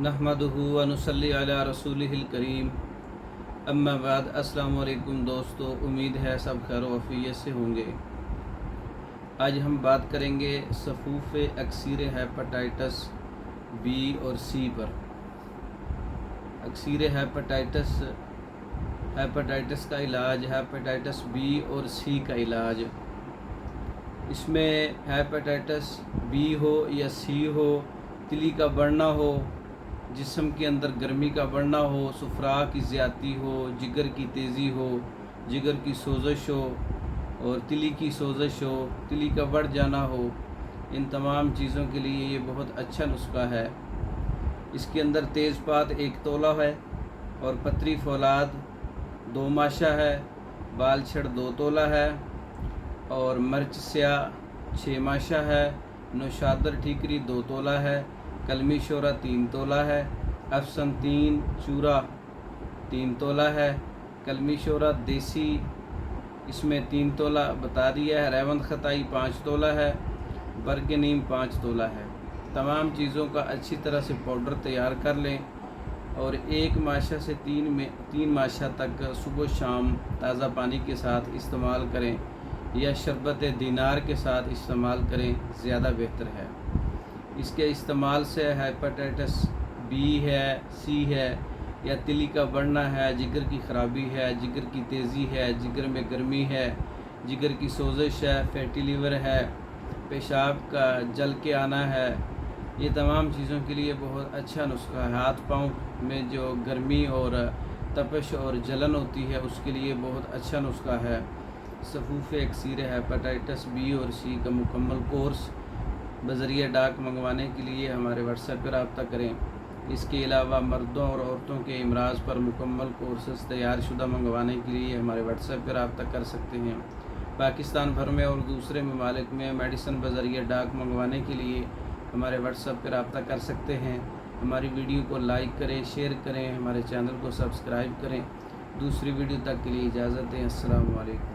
नहमदुहु व नुसल्ली अला रसूलिहिल करीम। अम्मा बाद। अस्सलाम वालेकुम दोस्तों, उम्मीद है सब खैर व आफियत से होंगे। आज हम बात करेंगे सफूफ अक्सीर हेपेटाइटिस बी और सी पर। अक्सीर हेपेटाइटिस का इलाज, हेपेटाइटिस बी और सी का इलाज। इसमें हेपेटाइटिस बी हो या सी हो, तिली का बढ़ना हो, जिस्म के अंदर गर्मी का बढ़ना हो, सुफरा की ज़्यादती हो, जिगर की तेज़ी हो, जिगर की सोजश हो और तिली की सोजश हो, तिली का बढ़ जाना हो, इन तमाम चीज़ों के लिए ये बहुत अच्छा नुस्खा है। इसके अंदर तेज़पात 1 तोला है और पतरी फौलाद 2 माशा है, बाल छड़ 2 तोला है और मर्च स्याह 6 माशा है, नौशादर ठीकरी 2 तोला है, कलमी शोरा 3 तोला है, अफसन 3 चूरा 3 तोला है, कलमी शोरा देसी इसमें 3 तोला बता दिया है, रेवंद खताई 5 तोला है, बर्ग नीम 5 तोला है। तमाम चीज़ों का अच्छी तरह से पाउडर तैयार कर लें और 1 माशा से 3 माशा तक सुबह शाम ताज़ा पानी के साथ इस्तेमाल करें या शरबत दीनार के साथ इस्तेमाल करें, ज़्यादा बेहतर है। इसके इस्तेमाल से हेपेटाइटिस बी है, सी है या तिली का बढ़ना है, जिगर की ख़राबी है, जिगर की तेज़ी है, जिगर में गर्मी है, जिगर की सोजिश है, फैटी लीवर है, पेशाब का जल के आना है, ये तमाम चीज़ों के लिए बहुत अच्छा नुस्खा है। हाथ पाँव में जो गर्मी और तपश और जलन होती है उसके लिए बहुत अच्छा नुस्खा है। सफूफ अक्सीर हेपेटाइटिस बी और सी का मुकम्मल कोर्स बज़रिया डाक मंगवाने के लिए हमारे व्हाट्सएप पर रब्ता करें। इसके अलावा मर्दों और औरतों के इमराज पर मुकम्मल कोर्सेस तैयार शुदा मंगवाने के लिए हमारे व्हाट्सएप पर रब्ता कर सकते हैं। पाकिस्तान भर में और दूसरे ममालिक में मेडिसिन बज़रिया डाक मंगवाने के लिए हमारे व्हाट्सएप पर रब्ता कर सकते हैं। हमारी वीडियो को लाइक करें, शेयर करें, हमारे चैनल को सब्सक्राइब करें। दूसरी वीडियो तक के लिए इजाज़त दें। अस्सलामु अलैकुम।